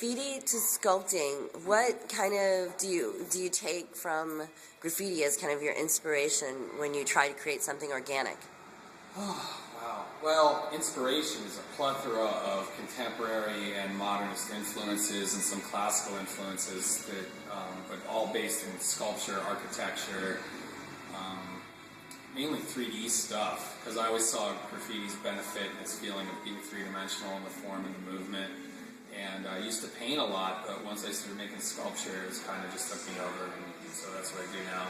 graffiti to sculpting, what kind of do you take from graffiti as kind of your inspiration when you try to create something organic? Oh, wow. Well, inspiration is a plethora of contemporary and modernist influences and some classical influences that, but all based in sculpture, architecture, mainly 3D stuff, because I always saw graffiti's benefit in its feeling of being three-dimensional in the form and the movement. And I used to paint a lot, but once I started making sculpture, it kind of just took me over, and so that's what I do now.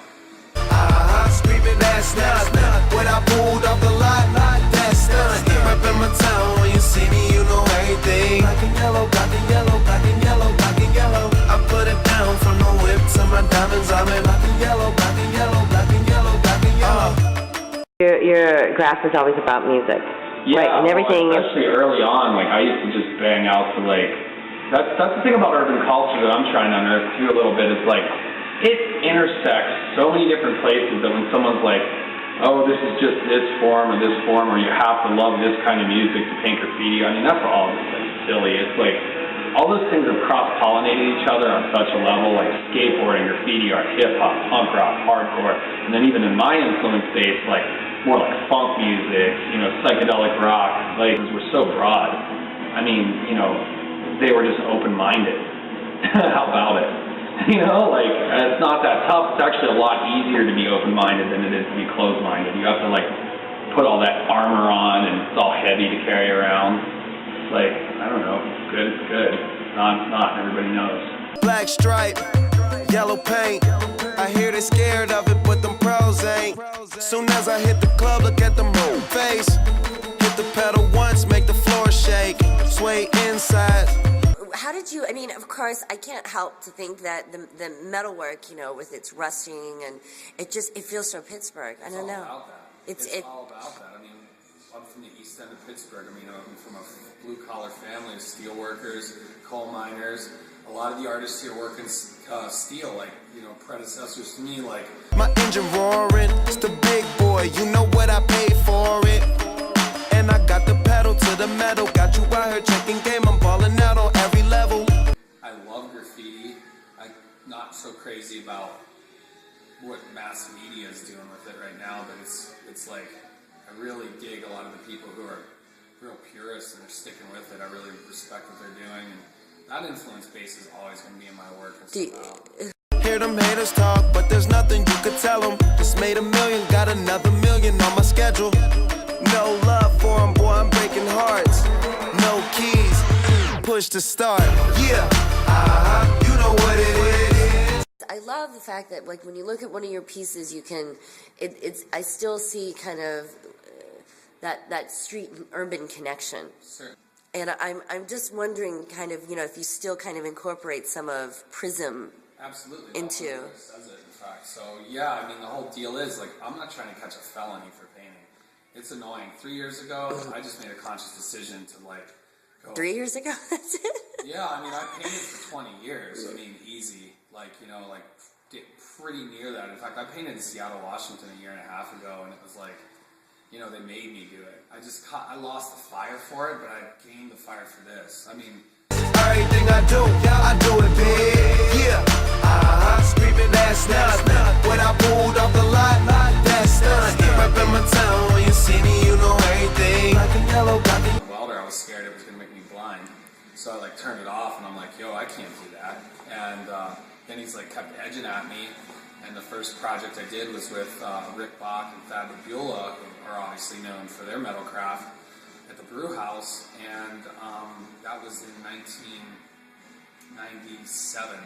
Screaming that's not when I pulled off the lot, that's done. Reppin' my town, when you see me, you know everything. Black and yellow, black and yellow, black and yellow, black and yellow. I put it down from the whip to my diamonds. I'm in black and yellow, black and yellow, black and yellow, black and yellow. Your graph is always about music, yeah, right? And everything. Well, especially early on, like I used to just bang out to like. That's the thing about urban culture that I'm trying to unearth too a little bit. Is like it intersects so many different places that when someone's like, oh, this is just this form, or you have to love this kind of music to paint graffiti. I mean, that's all just like silly. It's like all those things have cross-pollinated each other on such a level, like skateboarding, graffiti art, hip-hop, punk rock, hardcore, and then even in my influence base, like more like funk music, psychedelic rock, like we're so broad. I mean, they were just open-minded. How about it? Like it's not that tough. It's actually a lot easier to be open-minded than it is to be closed-minded. You have to like put all that armor on, and it's all heavy to carry around. It's like, I don't know, it's good, it's good. It's not, everybody knows. Black stripe, yellow paint. I hear they scared of it, but them pros ain't. Soon as I hit the club, look at them whole face. Hit the pedal once, make the floor shake. Sway inside. How did you, of course, I can't help to think that the metalwork, with its rusting, and it feels so Pittsburgh. I don't know. About that. It's all about that. I'm from the east end of Pittsburgh. I'm from a blue-collar family of steel workers, coal miners. A lot of the artists here work in steel, like, predecessors to me, like... My engine roaring, it's the big boy, you know what I paid for it. And I got the pedal to the metal, got you out here checking game, I'm balling out on every level. I love graffiti. I'm not so crazy about what mass media is doing with it right now, but it's like, I really dig a lot of the people who are real purists and are sticking with it. I really respect what they're doing, and that influence base is always going to be in my work. Hear them haters talk, but there's nothing you could tell them. Just made $1 million, got another $1 million on my schedule. No love for them, boy, I'm breaking hearts. No keys, push to start. Yeah, you know what it is. I love the fact that, like, when you look at one of your pieces, you can, I still see kind of that street and urban connection. Sure. And I'm just wondering, kind of, if you still kind of incorporate some of Prism. Absolutely. Into. It says it, in fact. So yeah, the whole deal is like I'm not trying to catch a felony for painting. It's annoying. 3 years ago, I just made a conscious decision to like go. 3 years ago, that's it. Yeah, I painted for 20 years. Easy. Get pretty near that. In fact, I painted in Seattle, Washington a 1.5 years ago, and it was like, they made me do it. I lost the fire for it, but I gained the fire for this. Everything I do it big. Yeah, screaming that's not when I pulled off the lot, that's done. Reppin' my town, when you see me, you know everything. Black and yellow, black and welder, I was scared it was gonna make me blind, so I turned it off, and I'm like, yo, I can't do that. And then he's kept edging at me. And the first project I did was with Rick Bach and Thad Beulah, who are obviously known for their metal craft, at the brew house, and that was in 1997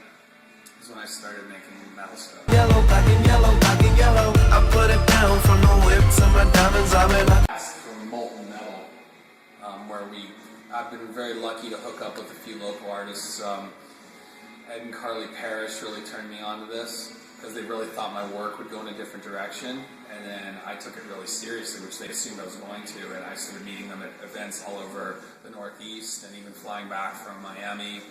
is when I started making metal stuff. Yellow, black and yellow, black and yellow. I put it down from the whip to my diamonds. I'm in from molten metal, where I've been very lucky to hook up with a few local artists. Ed and Carly Parrish really turned me on to this, because they really thought my work would go in a different direction, and then I took it really seriously, which they assumed I was going to, and I started meeting them at events all over the Northeast, and even flying back from Miami,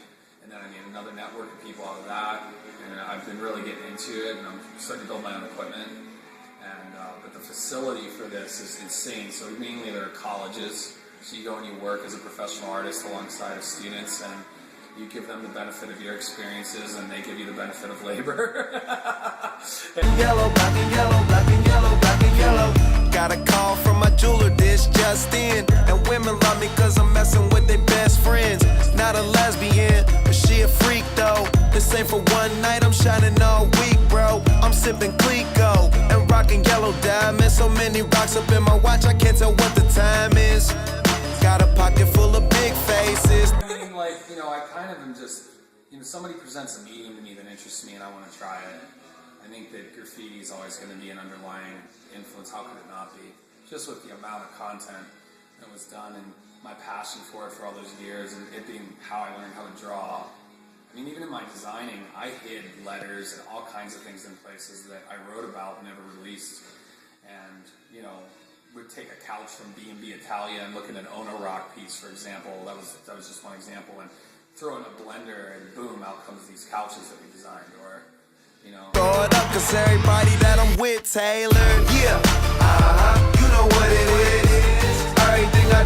and then I made another network of people out of that, and I've been really getting into it, and I'm starting to build my own equipment, and but the facility for this is insane. So mainly there are colleges, so you go and you work as a professional artist alongside of students, and You give them the benefit of your experiences, and they give you the benefit of labor. Yellow, black and yellow, black and yellow, black and yellow. Got a call from my jeweler, this just in. And women love me cause I'm messing with their best friends. Not a lesbian, but she a freak though. This ain't for one night, I'm shining all week, bro. I'm sipping Clico and rocking yellow diamonds. So many rocks up in my watch, I can't tell what the time is. Got a pocket full of big faces. I mean, like, you know, I kind of am just, you know, somebody presents a medium to me that interests me and I want to try it. I think that graffiti is always going to be an underlying influence. How could it not be? Just with the amount of content that was done and my passion for it for all those years, and it being how I learned how to draw. I mean, even in my designing, I hid letters and all kinds of things in places that I wrote about and never released. And, you know, would take a couch from B&B Italia and look at an Ono Rock piece, for example. That was just one example. And throw in a blender and boom, out comes these couches that we designed. Or, you know. Throw it up cause everybody that I'm with tailored. Yeah, you know what it is. Everything I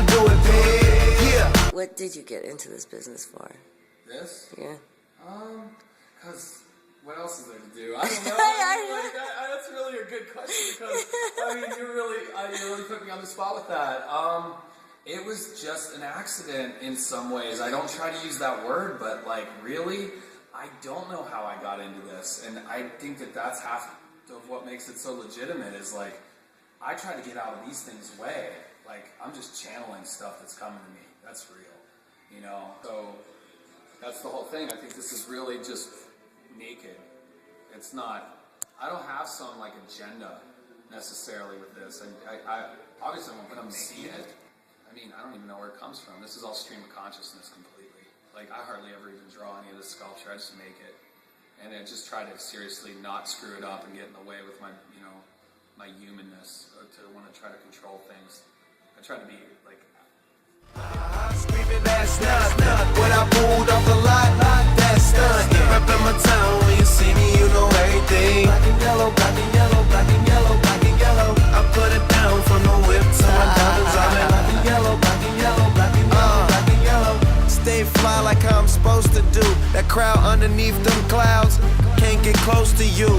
do it big. Yeah. What did you get into this business for? This? Yeah. Because what else is there to do? I don't know. That's really a good question because, I mean, you really put me on the spot with that. It was just an accident in some ways. I don't try to use that word, but like really, I don't know how I got into this. And I think that that's half of what makes it so legitimate is like, I try to get out of these things way. Like, I'm just channeling stuff that's coming to me. That's real, you know? So that's the whole thing. I think this is really just naked. It's not, I don't have some like agenda necessarily with this. And I obviously won't come see it. I mean, I don't even know where it comes from. This is all stream of consciousness completely. Like, I hardly ever even draw any of this sculpture. I just make it. And I just try to seriously not screw it up and get in the way with my, you know, my humanness, or to want to try to control things. I try to be like, Screaming that's not when I pulled off the lot, that's done. Reppin' my town, when you see me, you know everything. Black and yellow, black and yellow, black and yellow, black and yellow. I put it down from the whip to my diamonds. I'm in black and yellow, black and yellow, black and yellow, black and yellow. Stay fly like I'm supposed to do. That crowd underneath them clouds can't get close to you.